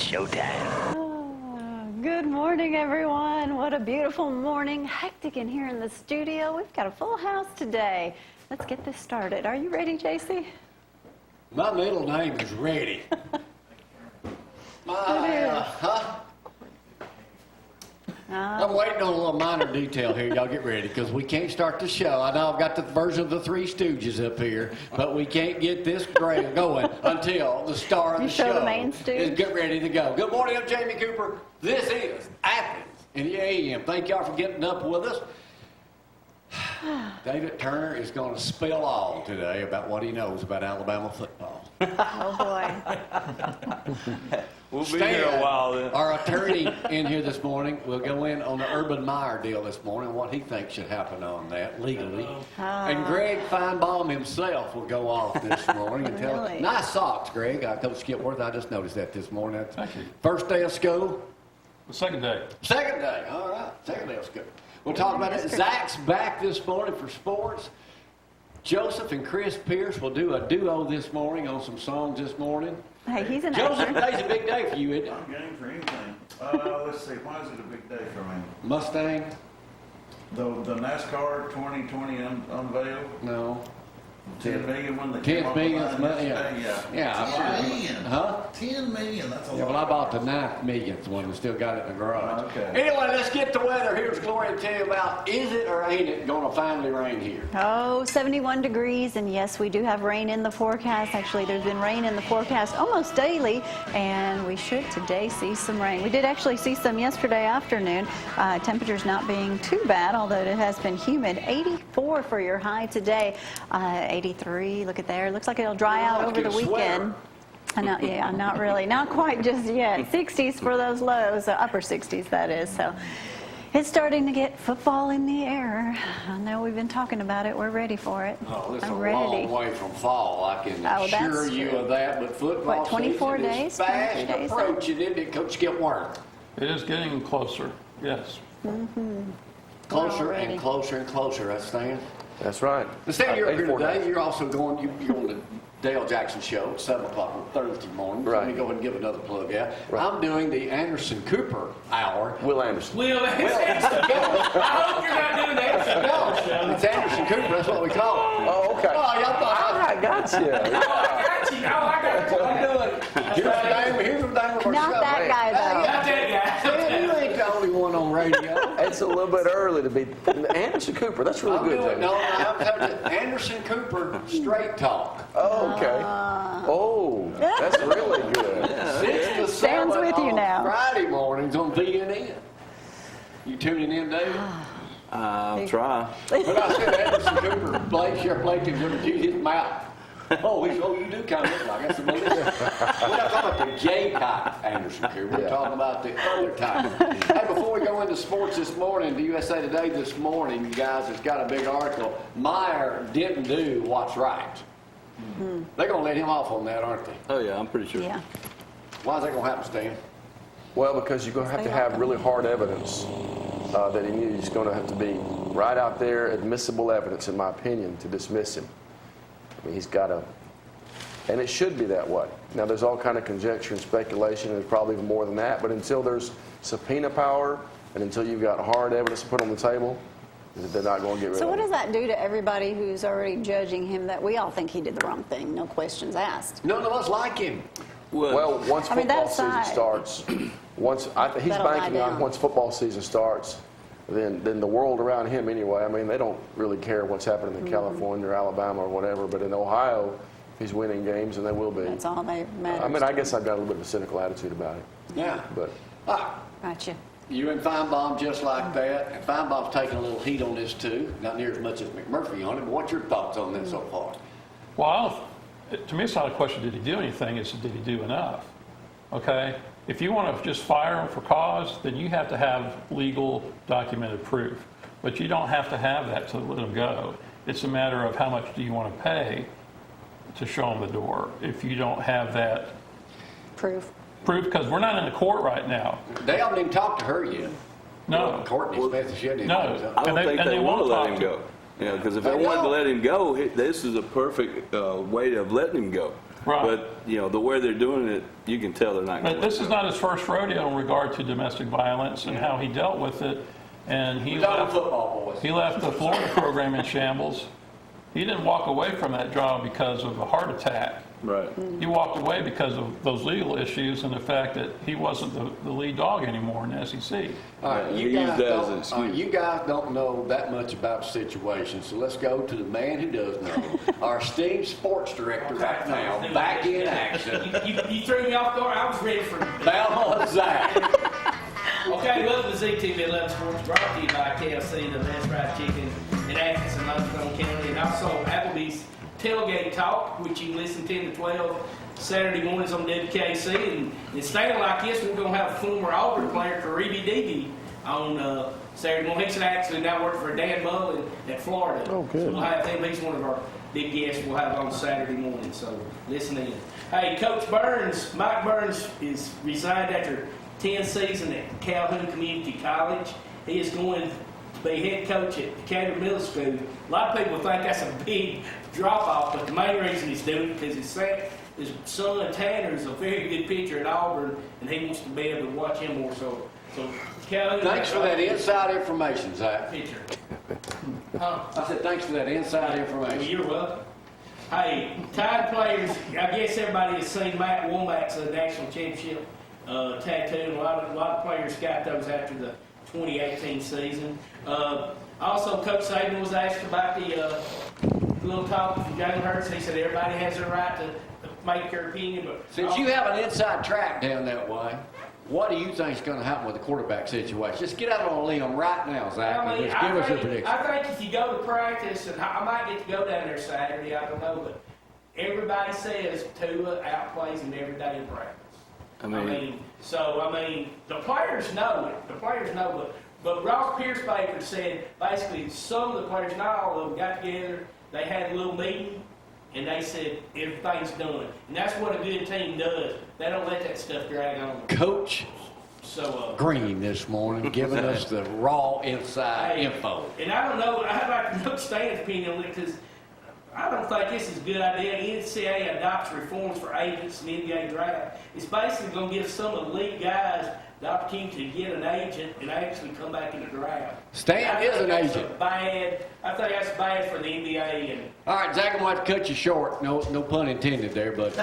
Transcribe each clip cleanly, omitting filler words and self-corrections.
showtime. Good morning, everyone. What a beautiful morning. Hectic in here in the studio. We've got a full house today. Let's get this started. Are you ready, JC? My middle name is Ready. I'm waiting on a little minor detail here. Y'all get ready, because we can't start the show. I know I've got the version of the Three Stooges up here, but we can't get this going until the star of the show the main stooge is get ready to go. Good morning, I'm Jamie Cooper. This is Athens in the AM. Thank y'all for getting up with us. David Turner is going to spill all today about what he knows about Alabama football. Oh, boy. We'll be here a while then. Our attorney in here this morning will go in on the Urban Meyer deal this morning, what he thinks should happen on that legally. And Greg Feinbaum himself will go off this morning and tell us. Nice socks, Greg. Coach Skipworth, I just noticed that this morning. Thank you. First day of school? The second day. Second day, all right. Second day of school. We'll talk about it. Zack's back this morning for sports. Joseph and Kris Pierce will do a duo this morning on some songs this morning. Hey, he's an Joseph, actor. today's a big day for you, isn't it? I'm game for anything. Let's see, why is it a big day for me? Mustang? The NASCAR 2020 unveiled. No. 10 million one that 10 came off million, the line yeah. yesterday. Yeah. $10 million. Huh? 10 million, that's a Yeah, lot. well, I bought the 9th millionth one and still got it in the garage. Okay. Anyway, let's get the weather. Here's Gloria to tell you about, is it or ain't it going to finally rain here? Oh, 71 degrees, and yes, we do have rain in the forecast. Actually, there's been rain in the forecast almost daily, and we should today see some rain. We did actually see some yesterday afternoon. Temperatures not being too bad, although it has been humid. 84 for your high today. 83, look at there. Looks like it'll dry out over the weekend. Yeah, not really. Not quite just yet. 60s for those lows, upper 60s that is. So it's starting to get football in the air. I know we've been talking about it. We're ready for it. Oh, it's a I'm ready. long way from fall. I can assure you of that. But football 24 season days? is fast 23 days, approaching, isn't it, Coach Skipworth? It is getting closer, yes. Closer ready. and closer and closer, that's Stan. That's right. Stan, you're here 84 today. days. You're also you're on the Dale Jackson show at 7 o'clock on Thursday morning. Right. Let me go ahead and give another plug out. Right. I'm doing the Anderson Cooper hour. Will Anderson. Will Anderson. I hope you're not doing that. No, it's Anderson Cooper. That's what we call it. Oh, okay. Oh, y'all thought I got you. I'm doing. Here's the name of our Not show. that guy, though. Not that guy. Stan, you ain't the only one on radio. It's a little bit early to be Anderson Cooper. That's really I'm good. doing, Jamie. no, I'm telling you, Anderson Cooper Straight Talk. Oh, okay. Oh, that's really good. 6 to 7 Stan's with you on now. Friday mornings on VNN. You tuning in, David? I'll try. But I said Anderson Cooper, Sheriff Blake can never use his mouth. Oh, you do kind of look like that's the most. We're not talking about the J type Anderson Cooper. We're talking about the other type. Hey, before we go into sports this morning, the USA Today this morning, you guys, it's got a big article. Meyer didn't do what's right. They're going to let him off on that, aren't they? Oh, yeah, I'm pretty sure. Yeah. Why is that going to happen, Stan? Well, because you're going to have really hard evidence that he's going to have to be right out there, admissible evidence, in my opinion, to dismiss him. I mean, he's got to, and it should be that way. Now, there's all kind of conjecture and speculation, and there's probably even more than that, but until there's subpoena power and until you've got hard evidence to put on the table, they're not going to get rid So of what him. does that do to everybody who's already judging him that we all think he did the wrong thing? No questions asked. None of us like him. Well, once I mean, football that season aside. starts, he's That'll die banking on down. once football season starts, then the world around him anyway. I mean, they don't really care what's happening in California or Alabama or whatever, but in Ohio, he's winning games, and they will be. That's all that matters. I mean, I guess I've got a little bit of a cynical attitude about it, Yeah. but Gotcha. You and Feinbaum just like that, and Feinbaum's taking a little heat on this too. Not near as much as McMurphy on it, but what's your thoughts on this so far? Well, to me, it's not a question, did he do anything? It's did he do enough? Okay? If you want to just fire him for cause, then you have to have legal documented proof. But you don't have to have that to let him go. It's a matter of how much do you want to pay to show him the door if you don't have that Proof. because we're not in the court right now. They haven't even talked to her yet. No. Courtney Smith, she hadn't even No. talked to her. I don't think and they they want to won't let talk him to go. You know, because if they They wanted to don't. let him go, this is a perfect way of letting him go. Right. But, you know, the way they're doing it, you can tell they're not going But to this is not his first rodeo in regard to domestic violence and how he dealt with it. And he We're talking left, football, boys. he left the Florida program in shambles. He didn't walk away from that job because of a heart attack. Right. He walked away because of those legal issues and the fact that he wasn't the lead dog anymore in the SEC. All right, He used that as an excuse. you guys don't know that much about the situation, so let's go to the man who does know. Our esteemed sports director right now, back in action, You threw me off guard. I was ready for Bama Zack. Okay, welcome to ZTV 11 Sports, brought to you by KFC, the best fried chicken in Athens and Montgomery County, and also Applebee's Tailgate Talk, which you can listen 10 to 12 Saturday mornings on WKC. And staying like this, we're going to have a former Auburn player, Karibi Debe, on Saturday morning. He's actually now working for Dan Mullen at Florida. Oh, good. So we'll have him. He's one of our big guests we'll have on Saturday morning, so listen in. Hey, Coach Burns, Mike Burns is resigned after 10 seasons at Calhoun Community College. He is going to be head coach at Decatur Middle School. A lot of people think that's a big drop-off, but the main reason he's doing it because his son Tanner is a very good pitcher at Auburn, and he wants to be able to watch him more. So Calhoun. Thanks for that inside information, Zach. Pitcher. I said thanks for that inside Well, information. you're welcome. Hey, Tide players, I guess everybody has seen Matt Womack's national championship tattoo. A lot of players got those after the 2018 season. Also, Coach Saban was asked about the little talk from Jalen Hurts. He said everybody has their right to make their opinion. But Since you have an inside track down that way, what do you think is going to happen with the quarterback situation? Just get out on a limb right now, Zach, and just give us your prediction. I think if you go to practice, and I might get to go down there Saturday, I don't know, but everybody says Tua outplays him every day in practice. I mean, the players know it. The players know it. But Ross Pierce-Baker said basically some of the players, not all of them, got together. They had a little meeting, and they said everything's done. And that's what a good team does. They don't let that stuff drag on. Coach So Green this morning giving us the raw inside info. And I don't know. I'd like to know Stan's opinion on it because I don't think this is a good idea. NCAA adopts reforms for agents in the NBA draft. It's basically going to give some elite guys the opportunity to get an agent and actually come back in the draft. Stan is an agent. I think that's bad for the NBA. And All right, Zach, I'm going to have to cut you short. No pun intended there, but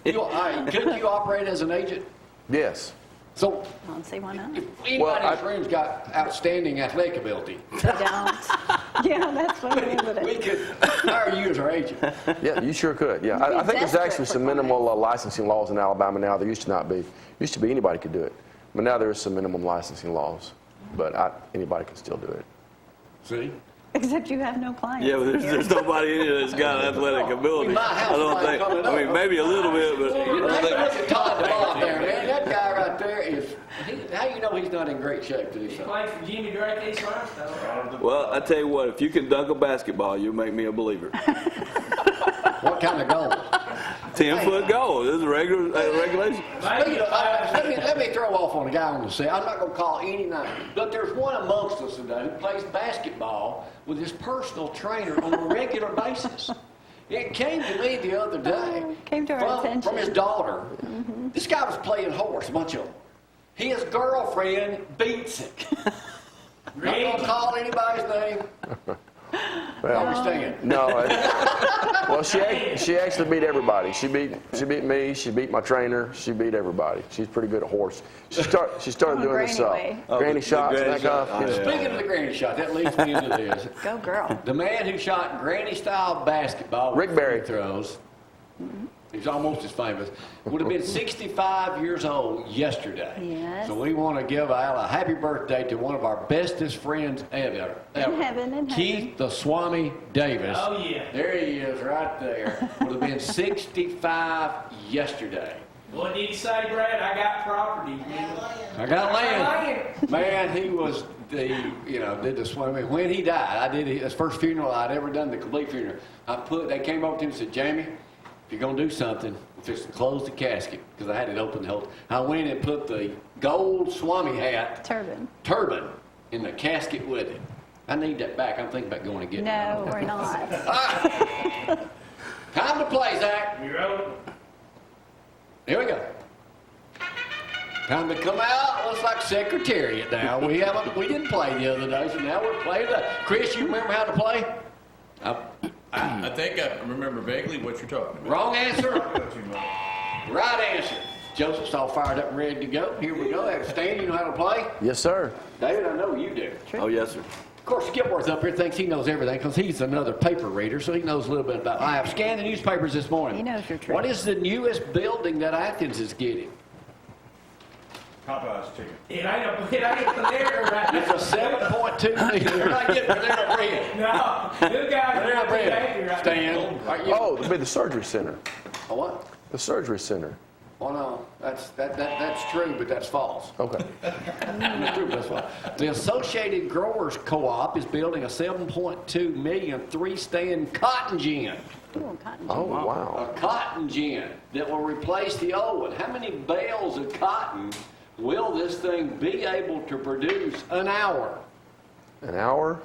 could you operate as an agent? Yes. So I don't see why not. if anybody in this room's got outstanding athletic ability, They don't. Yeah, that's what it is. we could hire you as our agent. Yeah, you sure could. Yeah, I think there's desperate actually for some minimal licensing laws in Alabama now. There used to not be. Used to be anybody could do it, but now there is some minimum licensing laws. But anybody can still do it. See? Except you have no clients. yeah, but there's nobody in here that's got athletic ability. might have I don't somebody think. coming I mean, up. maybe a little bit, but I Take a don't look think. at Todd DeVaughn there, man. That guy right there is, how you know he's not in great shape to do he something? played for Jimmy Drake East Limestone. Well, I tell you what, if you can dunk a basketball, you'll make me a believer. What kind of goal? 10-foot goal. This is regulation. Speaking of, let me throw off on a guy on the set. I'm not going to call any name, but there's one amongst us today who plays basketball with his personal trainer on a regular basis. It came to me the other day Came to our attention. from his daughter. This guy was playing horse, a bunch of them. His girlfriend beats him. Not going to call anybody's name. Understand? No. Well, she actually beat everybody. She beat me. She beat my trainer. She beat everybody. She's pretty good at horse. She started doing this granny way. granny shots and that kind of. Yeah. Speaking of the granny shot, that leads me into this. Go girl. The man who shot granny-style basketball with Rick Barry. free throws, he's almost as famous, would have been 65 years old yesterday. Yes. So we want to give Al a happy birthday to one of our bestest friends ever. heaven. Keith the Swami Davis. Oh, yeah. There he is right there. Would have been 65 yesterday. What did he say, Brad? I got property. I got land. Man, he was did the swimming. When he died, I did his first funeral I'd ever done, the complete funeral. They came over to him and said, Jamie, if you're going to do something, just close the casket, because I had it open the whole time. I went and put the gold Swami hat, Turban. turban, in the casket with it. I need that back. I'm thinking about going and getting it. No, we're not. All right. Time to play, Zach. You rolling? Here we go. Time to come out. Looks like Secretariat now. We didn't play the other day, so now we're playing that. Chris, you remember how to play? I think I remember vaguely what you're talking about. Wrong answer. Right answer. Joseph's all fired up and ready to go. Here we go. Stan, you know how to play? Yes, sir. David, I know you do. Oh, yes, sir. Of course, Skipworth up here thinks he knows everything because he's another paper reader, so he knows a little bit about it. I have scanned the newspapers this morning. He knows your trick. What is the newest building that Athens is getting? Popeye's chicken. It ain't Panera right now. It's a 7.2 million. You're not getting Panera bread. No, this guy's Panera not bread. right Stan, are you? Oh, it'll be the surgery center. A what? The surgery center. Oh, no, that's true, but that's false. Okay. That's true, but that's false. The Associated Growers Co-op is building a 7.2 million three-stand cotton gin. Ooh, cotton Oh, gin. wow. A cotton gin that will replace the old one. How many bales of cotton will this thing be able to produce an hour? An hour?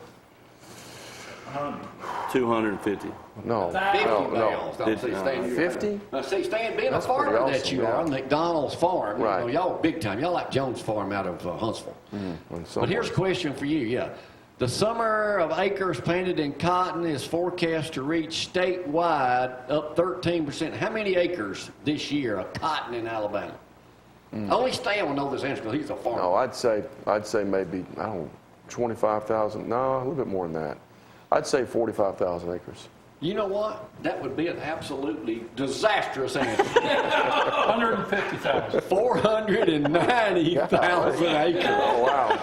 250. No. 50 No, bales. no. Now, see, Stan, you're 50? Now, see, Stan, being That's a farmer pretty that awesome, you yeah. are, McDonald's farm, you know, Right. y'all big time. Y'all like Jones Farm out of Huntsville. But here's a question for you, yeah. The summer of acres planted in cotton is forecast to reach statewide up 13%. How many acres this year of cotton in Alabama? Only Stan will know this answer because he's a farmer. No, I'd say maybe, I don't know, 25,000. No, a little bit more than that. I'd say 45,000 acres. You know what? That would be an absolutely disastrous answer. 150,000. 490,000 acres. Oh, wow.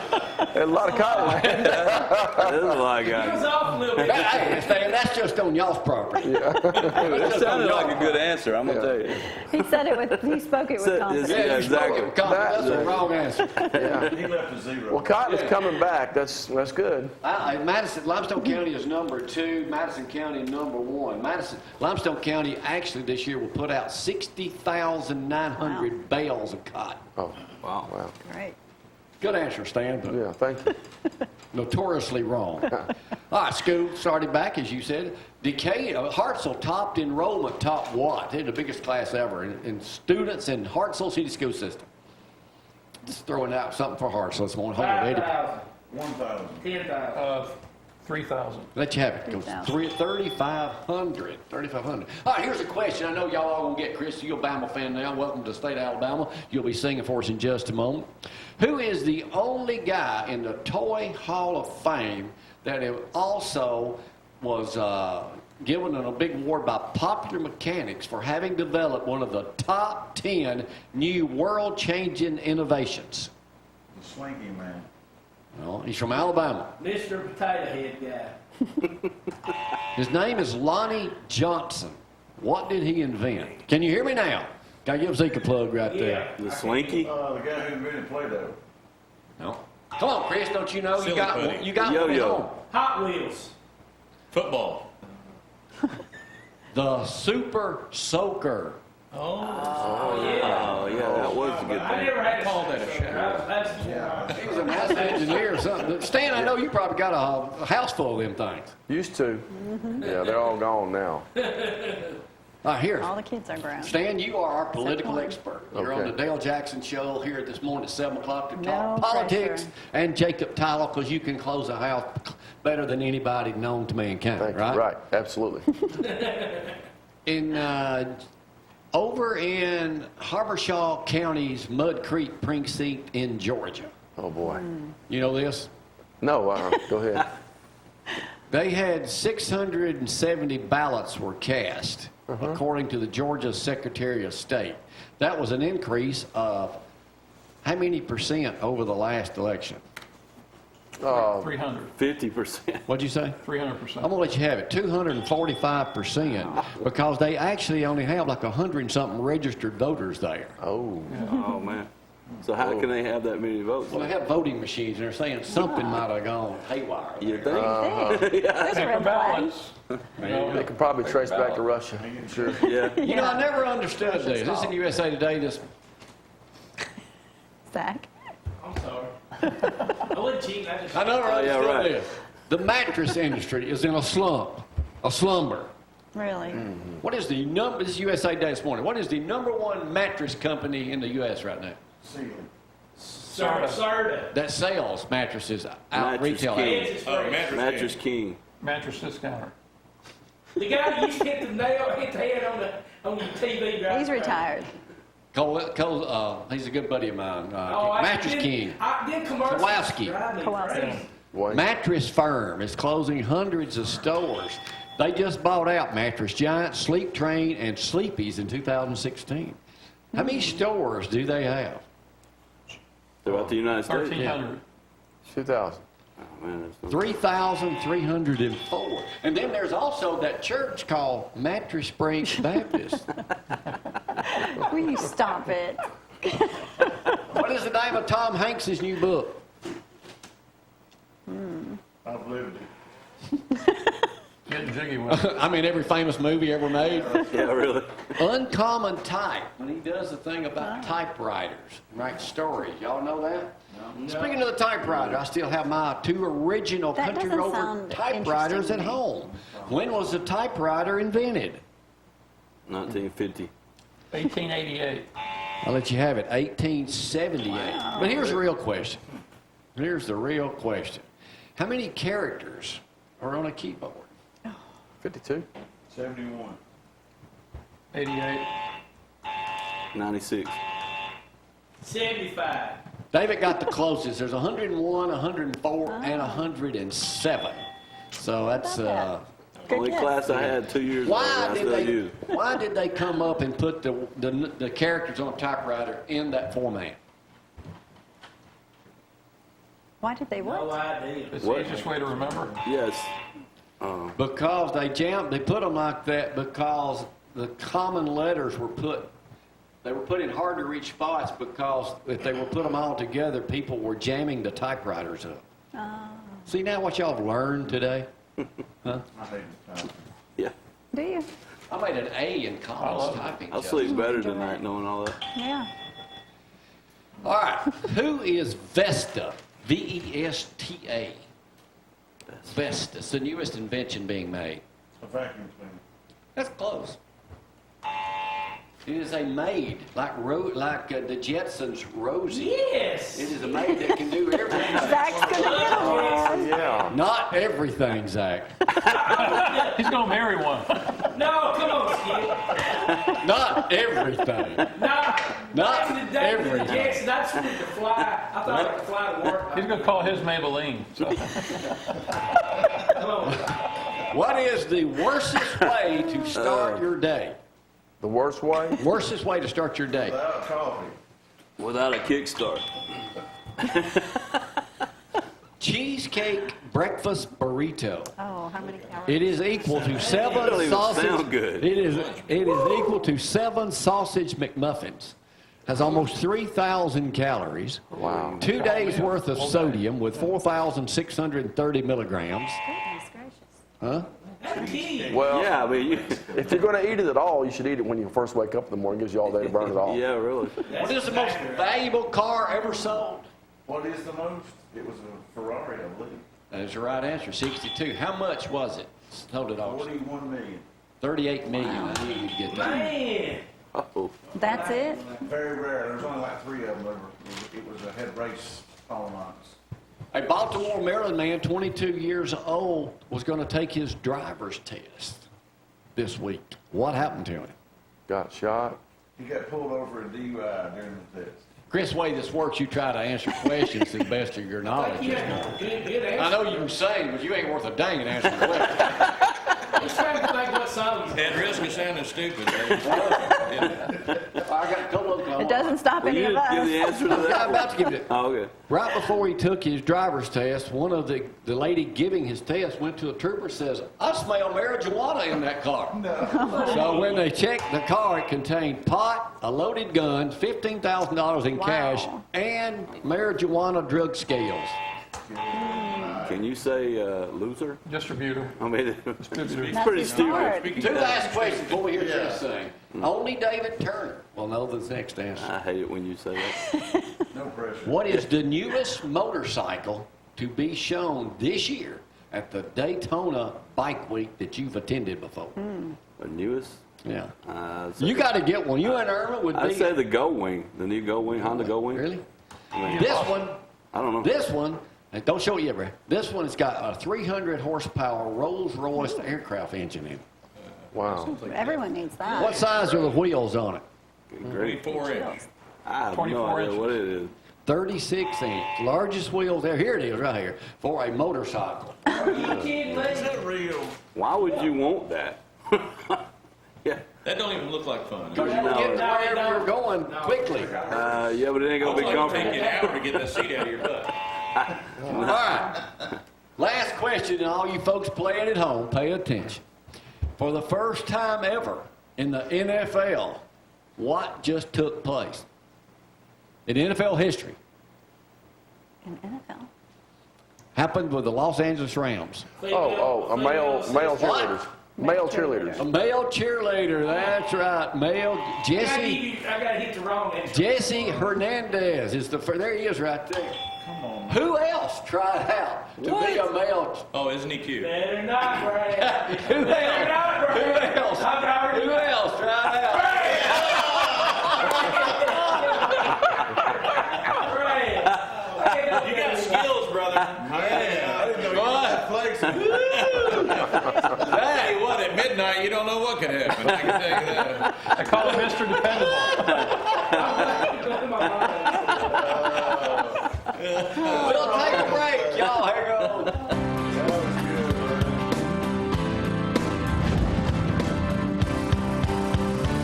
A lot of cotton land. That is a lot of He was guys. off a little bit. Hey, Stan, that's just on y'all's property. That sounded like a good answer, I'm going to tell you. He said it with, he spoke it with Said- confidence. Yeah, you Exactly. spoke it. That's the wrong answer. Yeah. He left a zero. Well, cotton is coming back. That's good. Limestone County is number 2, Madison County number 1. Limestone County actually this year will put out 60,900 bales of cotton. Oh, Wow. wow. Right. Good answer, Stan, but Yeah, thank you. notoriously wrong. All right, school started back, as you said. Hartselle topped enrollment, top what? They had the biggest class ever in students in Hartselle City School System. Just throwing out something for Hartselle this morning. 180. 5,000, 1,000. 10,000. 3,000. Let you have it. It goes 3,000. 3,500. 3,500. All right, here's a question. I know y'all all gonna get Kris. You're a Bama fan now. Welcome to the state of Alabama. You'll be singing for us in just a moment. Who is the only guy in the Toy Hall of Fame that also was given a big award by Popular Mechanics for having developed one of the top 10 new world-changing innovations? The Slinky Man. Well, he's from Alabama. Mr. Potato Head guy. His name is Lonnie Johnson. What did he invent? Can you hear me now? Can I give Zeke a plug right there? Yeah. The Slinky? The guy who invented Play-Doh. No. Come on, Kris, don't you know? Silly You got putty. one. You got one at Yo-yo. home. Hot Wheels. Football. The Super Soaker. Yeah. Oh, yeah, that was a good I thing. never had Call that a shadow. That's He was a master engineer or something. Stan, I know you probably got a house full of them things. Used to. Yeah, they're all gone now. All right, here. All the kids are grown. Stan, you are our political one. expert. You're on Okay. the Dale Jackson Show here this morning at 7 o'clock to talk No politics pressure. and Jacob Tyler because you can close a house better than anybody known to mankind, Thank right? you. Right, absolutely. Over in Habershaw County's Mud Creek precinct in Georgia. Oh, boy. You know this? No, go ahead. They had 670 ballots were cast, according to the Georgia Secretary of State. That was an increase of how many percent over the last election? 300. 50%. What'd you say? 300%. I'm gonna let you have it. 245%, because they actually only have like 100 and something registered voters there. Oh, Oh, man. So how can they have that many votes? Well, they have voting machines, and they're saying something might have gone haywire. You there. think? There's a Paper red flag. ballots. they could probably trace back to Russia. Sure. Yeah. You know, I never understood this. This is in USA Today. This Zach. I'm sorry. I wasn't cheating. I just. I never Oh, yeah, understood right. this. The mattress industry is in a slumber. Really? What is the number, this is USA Day this morning, what is the #1 mattress company in the U.S. right now? Serta. That sells mattresses out Mattress retail. King. Kansas Mattress Springs. Mattress King. Mattress discounter. The guy that used to hit the head on your TV, right? He's retired. Cole, he's a good buddy of mine. I Mattress did- King. I did commercials. Kowalski. Drive me Kowalski. crazy. Wait. Mattress Firm is closing hundreds of stores. They just bought out Mattress Giant, Sleep Train, and Sleepy's in 2016. How many stores do they have? Throughout the United States. 1,300. 2,000. Oh, man, that's not- 3,304. And then there's also that church called Mattress Spring Baptist. Will you stop it? What is the name of Tom Hanks' new book? I've lived it. Getting jiggy with it. I mean, every famous movie ever made. Yeah, really. Uncommon Type, when he does the thing about typewriters, writes stories. Y'all know that? Speaking of the typewriter, I still have my 2 original That Country doesn't Rover sound typewriters interesting at to me. home. When was the typewriter invented? 1950. 1888. I'll let you have it, 1878. But here's the real question. Here's the real question. How many characters are on a keyboard? 52. 71. 88. 96. 75. David got the closest. There's 101, 104, and 107. So that's Not Good Only guess. class I had 2 years ago. why I did still they use. why did they come up and put the characters on a typewriter in that format? Why did they No what? idea. It's What? the easiest way to remember. Yes. Because they put them like that because the common letters were put in hard to reach spots because if they were put them all together, people were jamming the typewriters up. See now what y'all have learned today? Huh? I hate it. Yeah. Do you? I made an A in college love it. typing. I'll Joe. sleep better tonight knowing all that. Yeah. All right. Who is Vesta? Vesta. Vesta. It's the newest invention being made. A vacuum cleaner. That's close. It is a maid, like the Jetsons' Rosie. Yes. It is a maid that can do everything. Zach's gonna get a one. Yeah. Not everything, Zach. He's going to marry one. No, come on, Skip. Not everything. Not Not back in the day with the everything. Jetsons, I just wanted to fly. I thought I could fly to work. He's going to call his Maybelline. So. Come on. What is the worstest way to start your day? The worst way? Worstest way to start your day? Without coffee. Without a kickstart. Cheesecake breakfast burrito. Oh, how many calories? It is equal to don't 7 even sausage. sound good. It is equal to 7 sausage McMuffins. Has almost 3,000 calories. Wow. 2 days worth of sodium with 4,630 milligrams. Goodness gracious. Huh? Well, Yeah, I mean, if you're going to eat it at all, you should eat it when you first wake up in the morning. Gives you all day to burn it off. yeah, really. What is the most valuable car ever sold? What is the most? It was a Ferrari, I believe. That is the right answer, 62. How much was it? Sold it auction. 41 million. 38 million. I knew you'd get that. Man. Oh, That's it? Very rare. There's only like 3 of them. It was a head race all months. A Baltimore, Maryland man, 22 years old, was going to take his driver's test this week. What happened to him? Got shot. He got pulled over in DUI during the test. Chris, the way this works, you try to answer questions to the best of your knowledge. Yeah, good I answer. know you can sing, but you ain't worth a dang in answering questions. He's trying to think what song he's At risk of sounding stupid. I got a couple of It doesn't stop well, any you of didn't give the us. answer to I'm that about one. to give it. Oh, okay. Right before he took his driver's test, one of the lady giving his test went to a trooper and says, I smell marijuana in that car. So when they checked the car, it contained pot, a loaded gun, $15,000 in cash, and marijuana drug scales. Can you say loser? Distributor. I mean, Distributor. it's pretty That's stupid. hard. Two last questions before we hear Chris sing. Only David Turner will know the next answer. I hate it when you say that. No pressure. What is the newest motorcycle to be shown this year at the Daytona Bike Week that you've attended before? The newest? Yeah. Say- You got to get one. You and Irma would I'd be. say the Go Wing, the new Go Wing, Honda Go Wing. Really? I mean, This one, I don't know. this one, and don't show it yet, Brad. This one has got a 300 horsepower Rolls-Royce aircraft engine in it. Wow. Everyone needs that. What size are the wheels on it? Great. 4-inch. I have no 24 idea inches. what it is. 36 inch. Largest wheels there. Here it is right here. For a motorcycle. Are you kidding me? Is that real? Why would you want that? Yeah. That don't even look like fun. Because you No. get to wherever you're going quickly. Yeah, but it ain't gonna be It's like taking comfortable. an hour to get that seat out of your butt. All right. Last question, and all you folks playing at home, pay attention. For the first time ever in the NFL, what just took place? In NFL history, In NFL. happened with the Los Angeles Rams. A male cheerleaders. Male cheerleaders. A male cheerleader, that's right. Male Jesse I gotta hit the wrong answer. Jesse Hernandez is there he is right there. Come on. Who else tried out to be a male? Oh, isn't he cute? Better not, Brad. Who else? Who else? Who else tried out? You got skills, brother. Man, I didn't know you had flexible. Hey, what, at midnight, you don't know what could happen. I can tell you that. I call him Mr. Dependable. We'll take a break, y'all. Hang on. That was good, man.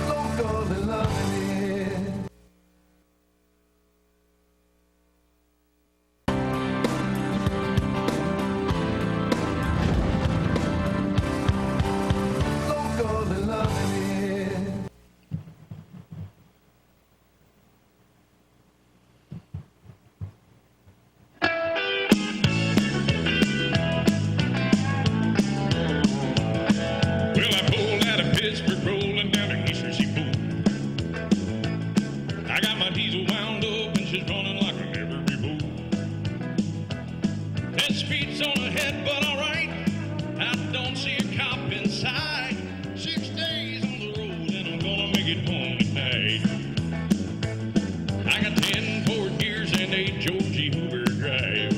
Local and loving it. Local and loving it. Well, I pulled out of Pittsburgh, rolling down the Eastern Seaboard. I got my diesel wound up and she's running like a never before. That speed's on ahead, but alright. I don't see a cop inside. 6 days on the road and I'm gonna make it home tonight. I got 10 Ford gears and a Georgie Hoover drive.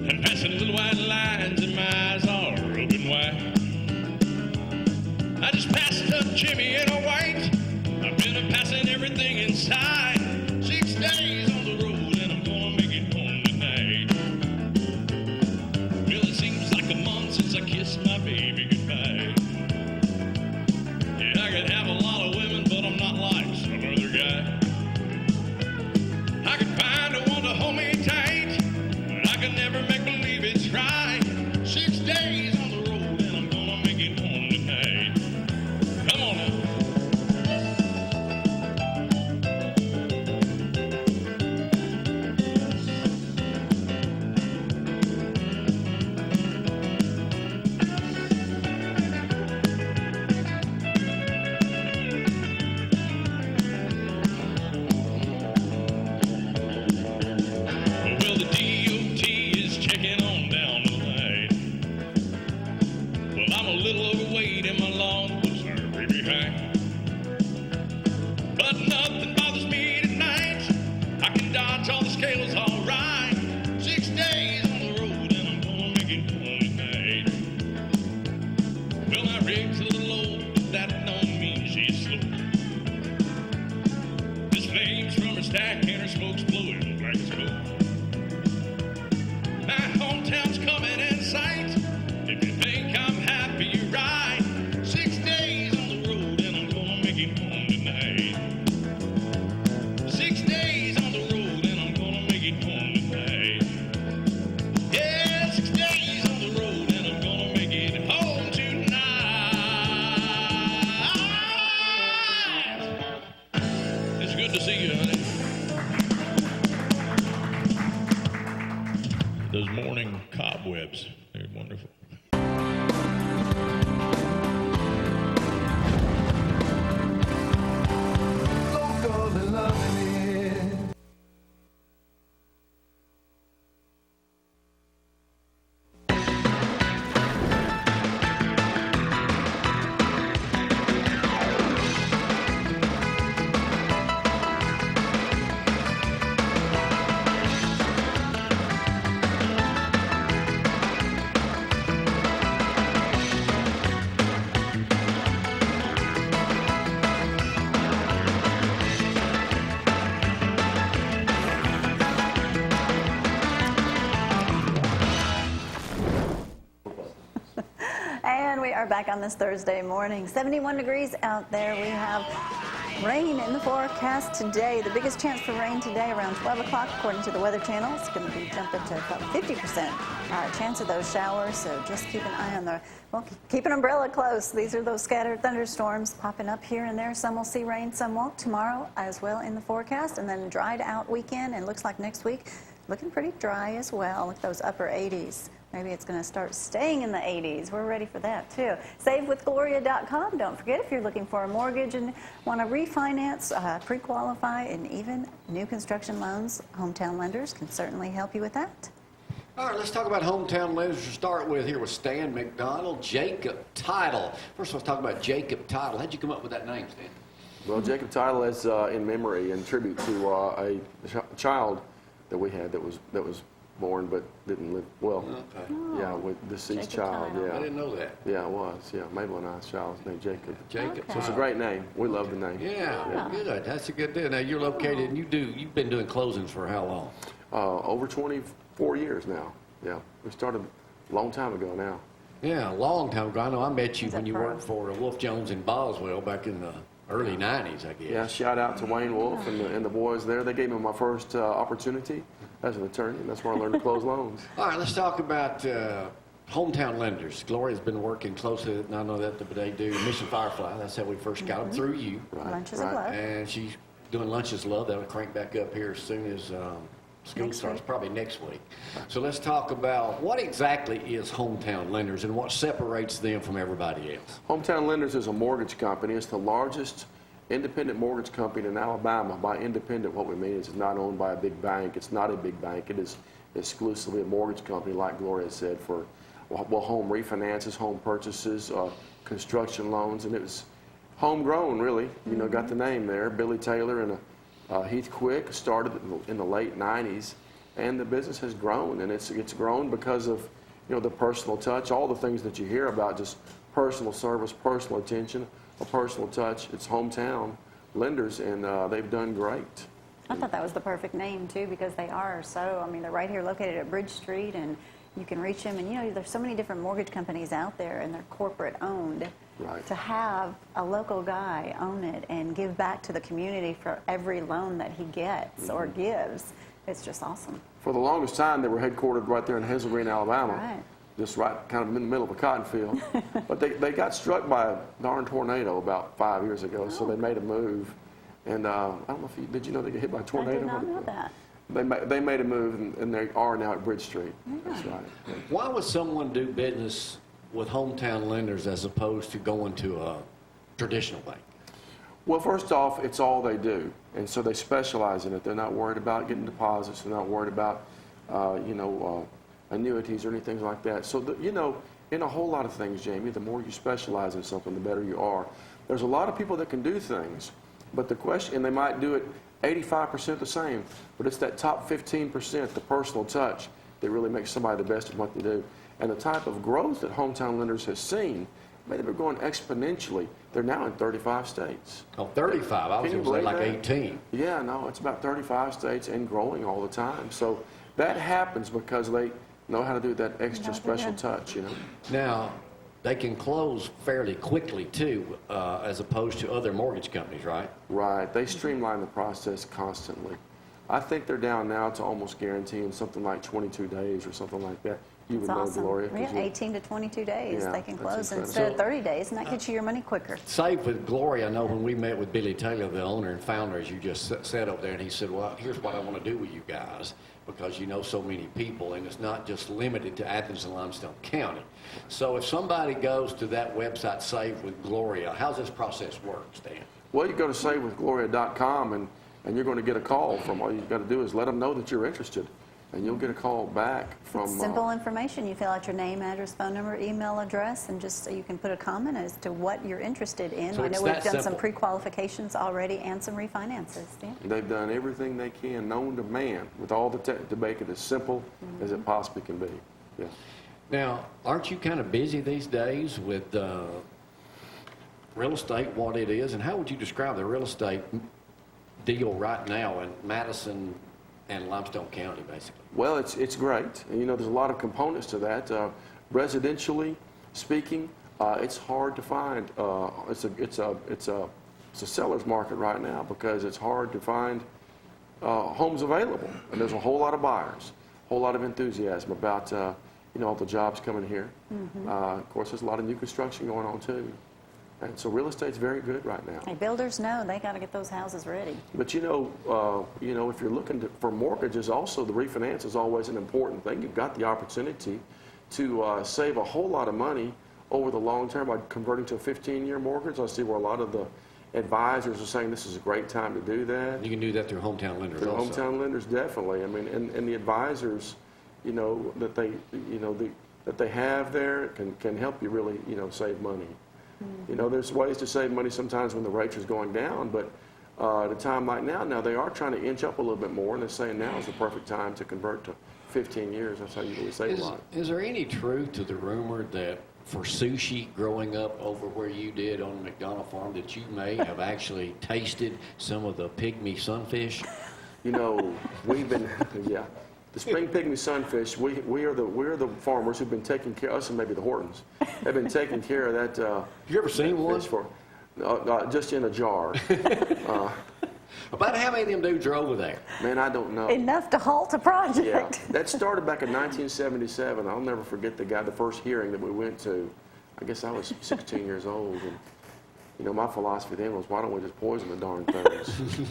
I'm passing little white lines and my eyes are open wide. I just passed up Jimmy in a white. I've been passing everything inside. 6 days on the road and I'm gonna make it home tonight. Well, it seems like a month since I kissed my baby goodbye. Yeah, I could have a lot of women, but I'm not like some other guy. I could find a one to hold me tight, but I could never make believe it's right. 6 days on the road and I'm gonna make it home tonight. Come on now. Well, the DOT is checking on down the line. Well, I'm a little overweight and my lawn was way behind. But nothing bothers me tonight. I can dodge all the scales all right. 6 days on the road and I'm gonna make it home tonight. Well, my rig's a little low, but that don't mean she's slow. There's flames from her stack and her smoke's blowing like smoke. My hometown's coming in sight. If you think I'm happy, you're right. 6 days on the road and I'm gonna make it home tonight. 6 days on the road and I'm gonna make it home tonight. Yeah, 6 days on the road and I'm gonna make it home tonight. It's good to see you, honey. Those morning cobwebs, they're wonderful. Local and loving it. And we are back on this Thursday morning. 71 degrees out there. We have rain in the forecast today. The biggest chance for rain today around 12 o'clock, according to the Weather Channel. It's going to be jumping to about 50% chance of those showers. So just keep an eye on well, keep an umbrella close. These are those scattered thunderstorms popping up here and there. Some will see rain, some won't. Tomorrow as well in the forecast. And then dried out weekend. And looks like next week looking pretty dry as well. Look at those upper 80s. Maybe it's going to start staying in the 80s. We're ready for that, too. SaveWithGloria.com. Don't forget, if you're looking for a mortgage and want to refinance, pre-qualify, and even new construction loans, Hometown Lenders can certainly help you with that. All right, let's talk about Hometown Lenders to start with here with Stan McDonald, Jacob Title. First, let's talk about Jacob Title. How'd you come up with that name, Stan? Well, Jacob Title is in memory and tribute to a child that we had that was born but didn't live well. Okay. Yeah, with deceased Jacob child. Title. Yeah. I didn't know that. Yeah, it was. Yeah, Mabel and I's child was named Jacob. Jacob. So it's a great name. We love the name. Yeah, good. That's a good deal. Now you're located, and you've been doing closings for how long? Over 24 years now. Yeah, we started a long time ago now. Yeah, a long time ago. I know I met you Is when that you pro? worked for Wolf Jones in Boswell back in the early 90s, I guess. Yeah, shout out to Wayne Wolf and the boys there. They gave me my first opportunity as an attorney, and that's where I learned to close loans. All right, let's talk about Hometown Lenders. Gloria's been working closely, and I know that they do Mission Firefly. That's how we first got them through you. Lunches of Love. And she's doing Lunches of Love. That'll crank back up here as soon as school Next starts, week. probably next week. So let's talk about what exactly is Hometown Lenders and what separates them from everybody else. Hometown Lenders is a mortgage company. It's the largest independent mortgage company in Alabama. By independent, what we mean is it's not owned by a big bank. It's not a big bank. It is exclusively a mortgage company, like Gloria said, for home refinances, home purchases, construction loans, and it was homegrown, really. You know, got the name there. Billy Taylor and Heath Quick started in the late 90s, and the business has grown, and it's grown because of, you know, the personal touch, all the things that you hear about, just personal service, personal attention, a personal touch. It's Hometown Lenders, and they've done great. I thought that was the perfect name, too, because they are so, I mean, they're right here located at Bridge Street, and you can reach them. And, you know, there's so many different mortgage companies out there, and they're corporate owned. Right. To have a local guy own it and give back to the community for every loan that he gets or gives, it's just awesome. For the longest time, they were headquartered right there in Hazel Green, Alabama. Right. Just right kind of in the middle of a cotton field. But they got struck by a darn tornado about 5 years ago, so they made a move. And I don't know if did you know they get hit by a tornado? I did not know that. They made a move, and they are now at Bridge Street. That's right. Why would someone do business with Hometown Lenders as opposed to going to a traditional bank? Well, first off, it's all they do, and so they specialize in it. They're not worried about getting deposits. They're not worried about, annuities or anything like that. So, you know, in a whole lot of things, Jamie, the more you specialize in something, the better you are. There's a lot of people that can do things, but the question, and they might do it 85% the same, but it's that top 15%, the personal touch, that really makes somebody the best at what they do. And the type of growth that Hometown Lenders has seen, they've been going exponentially. They're now in 35 states. Oh, 35. I was Can you going to say believe like that? 18. Yeah, no, it's about 35 states and growing all the time. So that happens because they know how to do that extra special touch, you know. Now, they can close fairly quickly, too, as opposed to other mortgage companies, right? Right. They streamline the process constantly. I think they're down now to almost guaranteeing something like 22 days or something like that. You would It's know, awesome. Gloria. 'cause Yeah, 18 to 22 days Yeah, they can that's close incredible. instead of So- 30 days, and that gets you your money quicker. Save with Gloria, I know when we met with Billy Taylor, the owner and founder, as you just said up there, and he said, well, here's what I want to do with you guys, because you know so many people, and it's not just limited to Athens and Limestone County. So if somebody goes to that website, Save with Gloria, how's this process work, Stan? Well, you go to SaveWithGloria.com, and you're going to get a call from, all you've got to do is let them know that you're interested, and you'll get a call back from... Simple information. You fill out your name, address, phone number, email address, and just so you can put a comment as to what you're interested in. So I it's know we've that done some simple. pre-qualifications already and some refinances. Dan? They've done everything they can known to man with all the tech to make it as simple as it possibly can be. Yeah. Now, aren't you kind of busy these days with real estate, what it is, and how would you describe the real estate deal right now in Madison and Limestone County, basically? Well, it's great. And, you know, there's a lot of components to that. Residentially speaking, it's hard to find. It's a seller's market right now because it's hard to find homes available, and there's a whole lot of buyers, a whole lot of enthusiasm about all the jobs coming here. Of course, there's a lot of new construction going on too, and so real estate's very good right now. Hey, builders know they got to get those houses ready. But if you're looking for mortgages, also the refinance is always an important thing. You've got the opportunity to save a whole lot of money over the long term by converting to a 15-year mortgage. I see where a lot of the advisors are saying this is a great time to do that. You can do that through hometown lenders Through also. hometown lenders, definitely. I mean, and the advisors, that they have there can help you really, save money. There's ways to save money sometimes when the rates are going down, but at a time like now they are trying to inch up a little bit more, and they're saying now is the perfect time to convert to 15 years. That's how you really save a lot. Is there any truth to the rumor that for sushi growing up over where you did on the McDonald farm that you may have actually tasted some of the pygmy sunfish? We've been, the spring pygmy sunfish, we're the farmers who've been taking care, us and maybe the Hortons, have been taking care of that. You ever seen one? Fish just in a jar. About how many of them dudes are over there? Man, I don't know. Enough to halt a project. Yeah, that started back in 1977. I'll never forget the first hearing that we went to. I guess I was 16 years old, and my philosophy then was, why don't we just poison the darn things?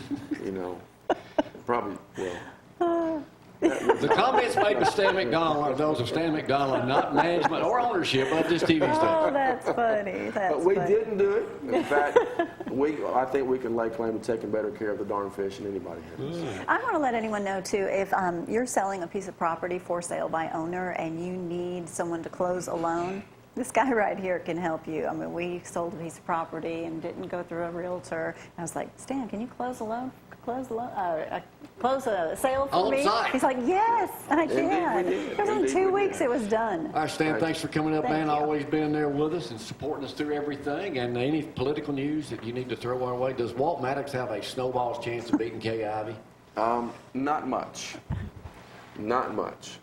Probably, well. The comments made by Stan McDonald are those of Stan McDonald, not management or ownership of this TV Oh, station. that's funny. That's But we funny. didn't do it. In fact, I think we can lay claim to taking better care of the darn fish than anybody has. I want to let anyone know, too, if you're selling a piece of property for sale by owner and you need someone to close a loan, this guy right here can help you. I mean, we sold a piece of property and didn't go through a realtor. And I was like, Stan, can you close a loan? Close a sale for On me? site. He's like, yes, I can. we did. It was in Indeed 2 we weeks did. it was done. All right, Stan, thanks for coming up, Thank man. you. Always being there with us and supporting us through everything. And any political news that you need to throw our way. Does Walt Maddox have a snowball's chance of beating Kay Ivey? Not much. Not much.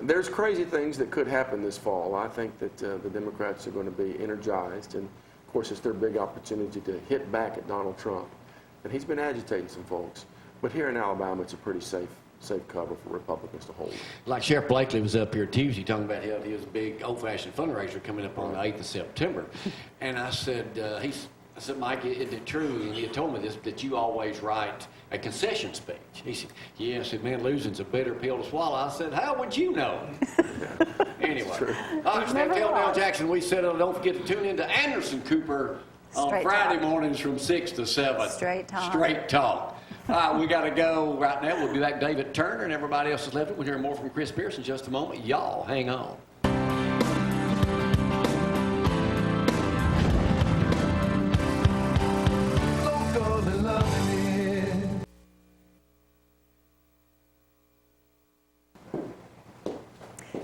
There's crazy things that could happen this fall. I think that the Democrats are going to be energized, and of course it's their big opportunity to hit back at Donald Trump. And he's been agitating some folks. But here in Alabama, it's a pretty safe cover for Republicans to hold. Like Sheriff Blakely was up here Tuesday talking about his big old-fashioned fundraiser coming up on the 8th of September. And I said, Mike, is it true? And he had told me this, that you always write a concession speech. He said, yeah. I said, man, losing's a bitter pill to swallow. I said, how would you know? Anyway. All right, Stan, tell Dale Jackson we said, don't forget to tune in to Anderson Cooper on Straight Friday talk. mornings from 6 to 7. Straight talk. Straight talk. All right, we got to go right now. We'll be back, David Turner, and everybody else has left it. We'll hear more from Kris Pierce in just a moment. Y'all hang on.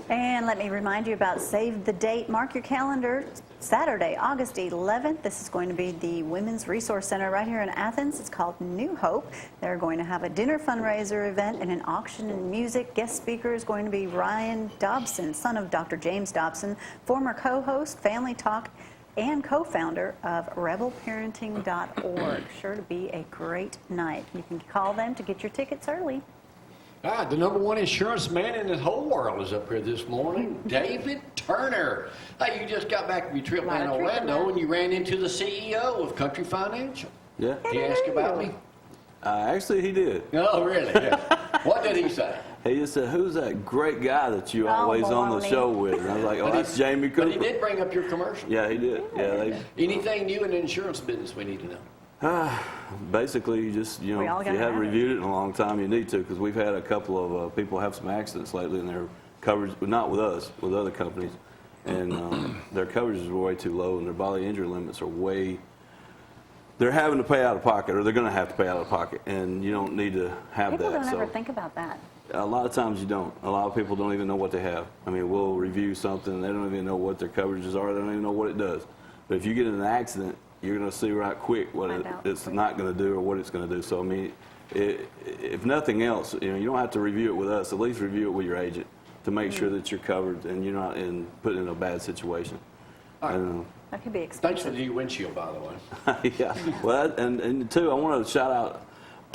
And let me remind you about Save the Date. Mark your calendar. Saturday, August 11th. This is going to be the Women's Resource Center right here in Athens. It's called New Hope. They're going to have a dinner fundraiser event and an auction and music. Guest speaker is going to be Ryan Dobson, son of Dr. James Dobson, former co-host, Family Talk, and co-founder of rebelparenting.org. Sure to be a great night. You can call them to get your tickets early. All right, the number one insurance man in the whole world is up here this morning, David Turner. Hey, you just got back from your trip down Orlando and you ran into the CEO of Country Financial. Yeah. He asked about me? Actually, he did. Oh, really? Yeah. What did he say? He just said, who's that great guy that you always on the Maloney. show with? And I was like, oh, that's Jamie Cooper. But he did bring up your commercial. Yeah, he did. Yeah, Anything new in the insurance business we need to know? basically, you just, We all if you gotta haven't have it. reviewed it in a long time, you need to, because we've had a couple of people have some accidents lately, and their coverage, not with us, with other companies, and their coverages are way too low, and their bodily injury limits are way, they're having to pay out of pocket, or they're going to have to pay out of pocket, and you don't need to have People that. don't ever think about that. A lot of times you don't. A lot of people don't even know what they have. I mean, we'll review something, and they don't even know what their coverages are. They don't even know what it does. But if you get in an accident, you're going to see right quick what it's not going to do or what it's going to do. So, I mean, if nothing else, you don't have to review it with us. At least review it with your agent to make sure that you're covered and you're not put in a bad situation. And, That could be Thanks for expensive. the new windshield, by the way. yeah. Well, and two, I want to shout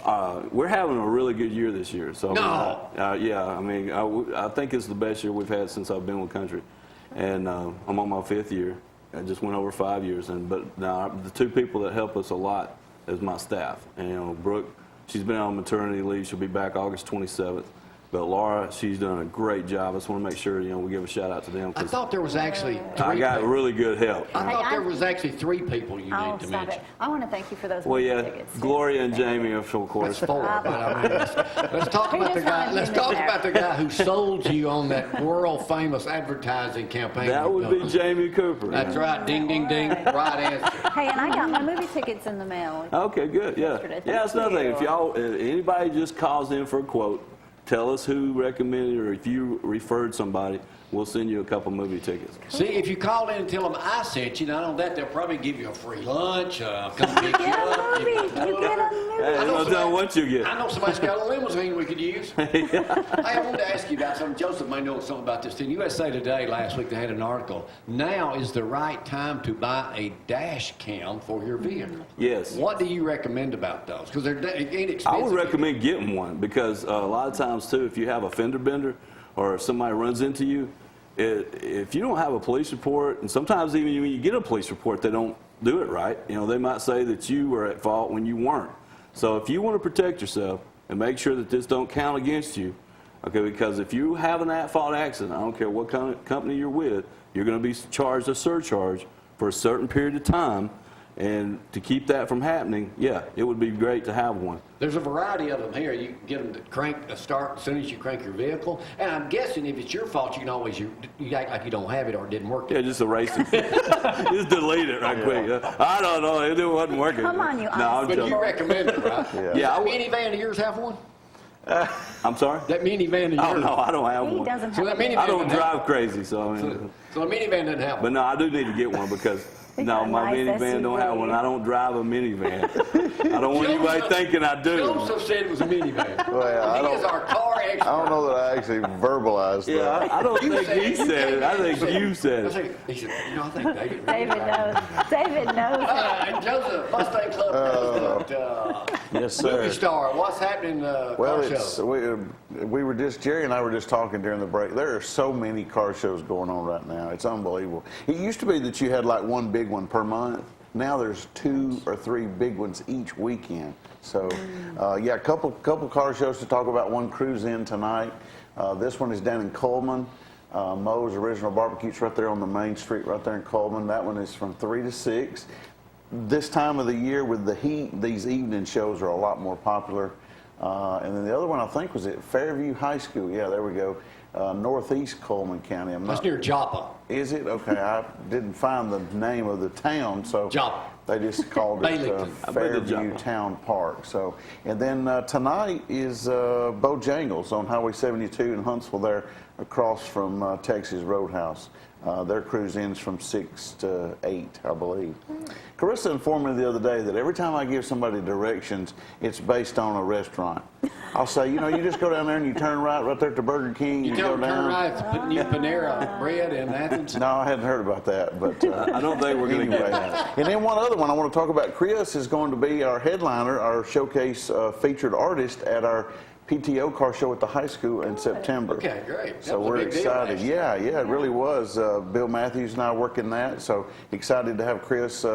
out. We're having a really good year this year. So No. yeah. I mean, I think it's the best year we've had since I've been with Country, and I'm on my 5th year. I just went over 5 years, but now the two people that help us a lot is my staff. And Brooke, she's been on maternity leave. She'll be back August 27th. But Laura, she's done a great job. I just want to make sure we give a shout out to them. I thought there was actually I got really good help. I thought there was actually 3 people you Oh, need to stop mention. it. I want to thank you for those Well, movie yeah, tickets. too. Gloria and Thank you. Jamie, of course. That's 4. But I mean, let's talk He about the just guy. wanted Let's him in talk there. about the guy who sold you on that world famous advertising campaign. That would be Jamie Cooper. That's right. Ding, ding, ding. Right answer. Hey, and I got my movie tickets in the mail. Okay, good. Yeah, Yesterday. yeah. That's Thank another thing. you. If y'all, anybody just calls in for a quote, tell us who recommended, or if you referred somebody, we'll send you a couple movie tickets. See, if you call in and tell them I sent you, not only that, they'll probably give you a free lunch, come pick you Get a up. movie. You get a movie. Hey, I know no somebody- telling what you get. I know somebody's got a limousine we could use. Hey, I wanted to ask you about something. Joseph may know something about this. In USA Today last week, they had an article. Now is the right time to buy a dash cam for your vehicle. Yes. What do you recommend about those? Because they're inexpensive. I would recommend getting one because a lot of times too, if you have a fender bender or if somebody runs into you, if you don't have a police report, and sometimes even when you get a police report, they don't do it right. They might say that you were at fault when you weren't. So if you want to protect yourself and make sure that this don't count against you, okay, because if you have an at-fault accident, I don't care what kind of company you're with, you're going to be charged a surcharge for a certain period of time. And to keep that from happening, yeah, it would be great to have one. There's a variety of them here. You can get them to start as soon as you crank your vehicle. And I'm guessing if it's your fault, you can always you act like you don't have it or it didn't work. Yeah, just erase it. Just delete it right quick. I don't know. It wasn't working. Come on, you No, I'm But joking. you recommend it, right? Yeah, I That would. minivan of yours have one? I'm sorry? That minivan of yours? Oh, no, I don't have He one. doesn't So have that a minivan I don't doesn't have- drive crazy, so I mean. So the minivan doesn't have But one. no, I do need to get one because He no, got a my nice minivan don't have SUV. one. I don't drive a minivan. I don't want anybody Joseph- thinking I do. Joseph said it was a minivan. Well, I He is don't, our car expert. I don't know that I actually verbalized that. Yeah, I don't You think said he said it. I think you said I it. think, he said, I think David. David knows. David knows. And Joseph, Mustang Club President, Yes, movie sir. star. What's happening Well, car it's show? we were just Jerry and I were just talking during the break. There are so many car shows going on right now. It's unbelievable. It used to be that you had like one big one per month. Now there's 2 or 3 big ones each weekend. So, yeah, a couple car shows to talk about. One cruise in tonight. This one is down in Coleman. Moe's Original Barbecue's right there on the main street, right there in Coleman. That one is from 3 to 6. This time of the year with the heat, these evening shows are a lot more popular. And then the other one I think was at Fairview High School. Yeah, there we go. Northeast Coleman County. That's near Joppa. Is it? Okay, I didn't find the name of the town, so Joppa. they just called it Baileyton. Fairview Town Park. So, and then tonight is Bojangles on Highway 72 in Huntsville, there across from Texas Roadhouse. Their cruise ends from 6 to 8, I believe. Carissa informed me the other day that every time I give somebody directions, it's based on a restaurant. I'll say, you just go down there and you turn right there to Burger King. You go tell them down. turn right, it's putting you Panera bread in Athens. No, I hadn't heard about that, but I don't think we're going to get that. And then one other one I want to talk about. Kris is going to be our headliner, our showcase featured artist at our PTO car show at the high school in September. Okay, great. That So was a we're big deal excited. last year. Yeah, it really was. Bill Matthews and I working that. So excited to have Kris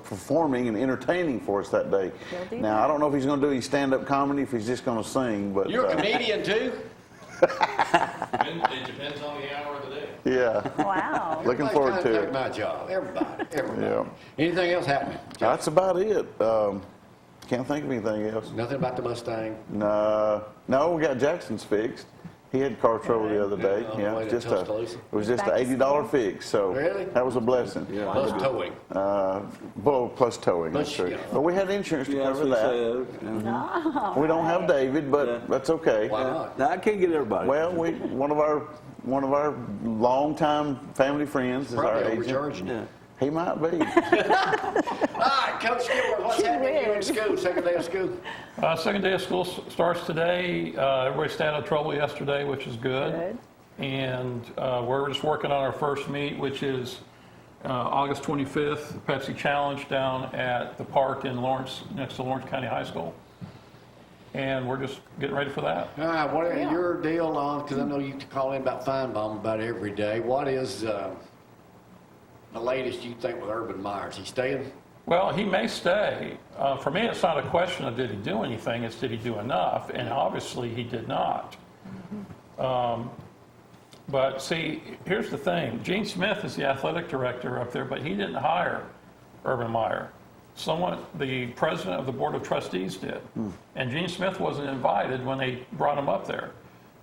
performing and entertaining for us that day. He'll do Now, that. I don't know if he's going to do his stand-up comedy, if he's just going to sing, but You're a comedian too? It depends on the hour of the day. yeah, Wow. looking Everybody forward trying to take it. my job. Everybody. Yeah. Anything else happening? That's about it. Can't think of anything else. Nothing about the Mustang? No, we got Jackson's fixed. He had car trouble the other day. On the Yeah, way to just Tuscaloosa? it was just Back an to $80 fix. So Really? that was a blessing. Plus towing. Well, plus towing. Plus, That's true. yeah. But we had insurance to Yeah, cover that's that. what I said. We don't have David, but that's okay. Why not? Now, I can't get everybody. Well, one of our longtime family friends is our Probably agent. overcharging you. Yeah. He might be. All right, Coach Skipworth, what's Gee happening here in whiz. school? Second day of school? Second day of school starts today. Everybody stayed out of trouble yesterday, which is good. Good. And we're just working on our first meet, which is August 25th, Pepsi Challenge down at the park in Lawrence, next to Lawrence County High School. And we're just getting ready for that. All right, what is your deal on, because I know you call in about Feinbaum about every day. What is the latest you think with Urban Meyer? Is he staying? Well, he may stay. For me, it's not a question of did he do anything, it's did he do enough, and obviously he did not. But see, here's the thing. Gene Smith is the athletic director up there, but he didn't hire Urban Meyer. The president of the Board of Trustees did. And Gene Smith wasn't invited when they brought him up there.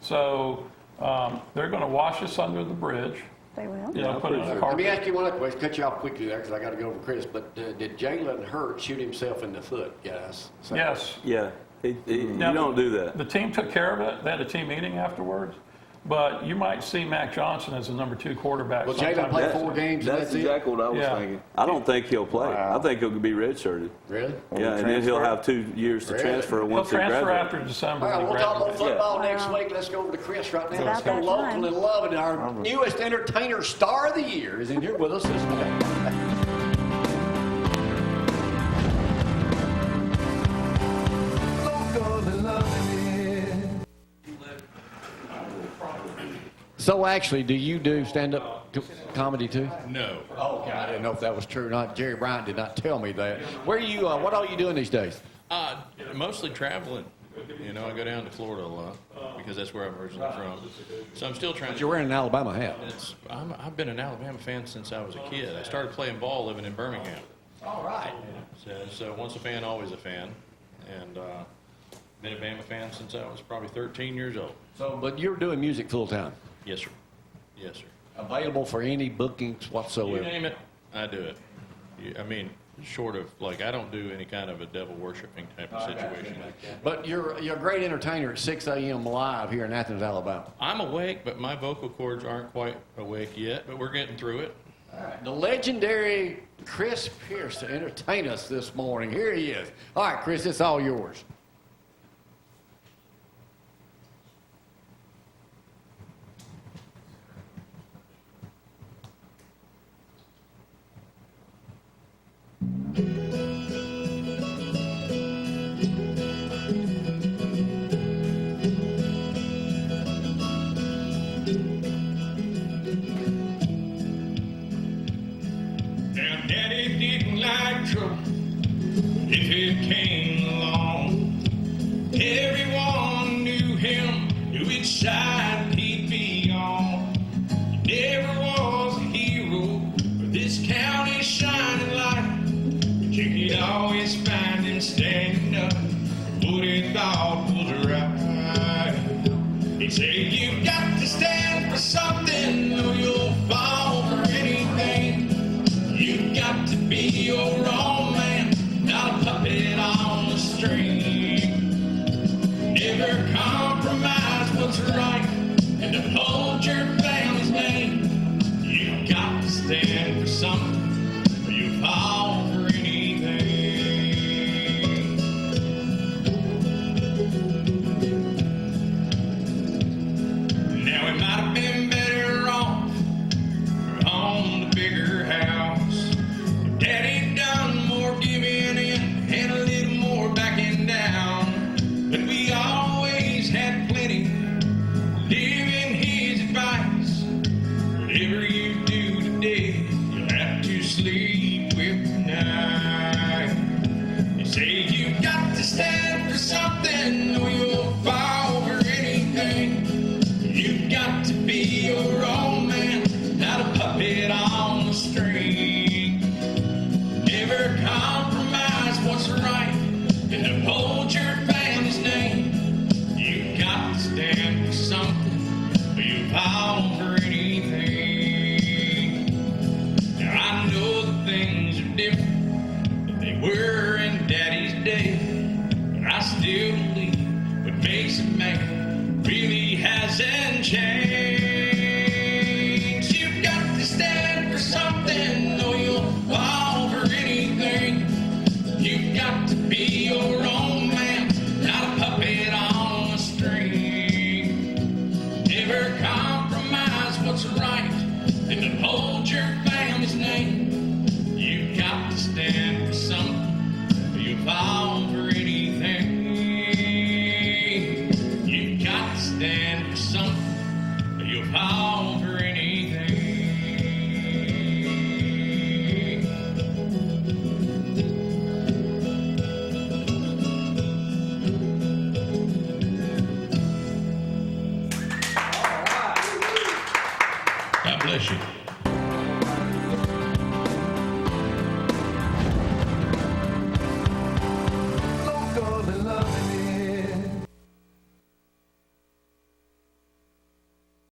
So they're going to wash us under the bridge. They will. You know, put it in the Let carpet. me ask you one other question. Cut you off quickly there because I got to go over to Kris. But did Jalen Hurts shoot himself in the foot, guys? So, Yes. Yeah, you Now, don't do that. The team took care of it. They had a team meeting afterwards. But you might see Mac Johnson as the number 2 quarterback. Will Jalen sometime play this 4 season. games and That's that's it? exactly what I was Yeah. thinking. I don't think he'll play. Wow. I think he'll be redshirted. Really? Yeah, and then he'll have 2 years to Really? transfer He'll once he transfer graduates. after December. All right, when we'll he talk about graduates. football Yeah. next Wow. week. Let's go over to Kris right now. It's Let's about go that local time. and loving. Our newest entertainer star of the year is in here with us this morning. So actually, do you do stand-up comedy too? No. Oh, God, I didn't know if that was true or not. Jerry Bryant did not tell me that. Where are you? What are you doing these days? Mostly traveling. You know, I go down to Florida a lot because that's where I'm originally from. So I'm still trying But you're wearing an Alabama hat. I've been an Alabama fan since I was a kid. I started playing ball living in Birmingham. All right. So once a fan, always a fan. And been a Bama fan since I was probably 13 years old. So, but you're doing music full time. Yes, sir. Yes, sir. Available for any bookings You whatsoever. name it, I do it. I mean, short of, like, I don't do any kind of a devil worshiping type of situation. But you're a great entertainer at 6 a.m. live here in Athens, Alabama. I'm awake, but my vocal cords aren't quite awake yet, but we're getting through it. The legendary Kris Pierce to entertain us this morning. Here he is. All right, Kris, it's all yours. Now, Daddy didn't like trouble if it came along. Everyone knew him, knew which side he'd be on. He never was a hero for this county's shining light, but you could always find him standing up for what he thought was right. He'd say, "You've got to stand for something, or you'll fall for anything. You've got to be your own man, not a puppet on the string. Never compromise what's right, and uphold your family's name. You've got to stand for something, or you fall for anything." Now it might have been better off or on the bigger house. Daddy done more giving in and a little more backing down. But we always had plenty, living his advice. Whatever you do today, you'll have to sleep with tonight. They say you've got to stand for something, or you'll fall for anything. You've got to be your own man, not a puppet on the string. Never compromise what's right, and uphold your family's name. You've got to stand for something, or you fall for anything. Now I know that things are different than they were in Daddy's day, but I still believe what makes a man really hasn't changed. You've got to stand for something, or you'll fall for anything. You've got to be your own man, not a puppet on a string. Never compromise what's right, and uphold your family's name. We'll fall for anything. God bless you.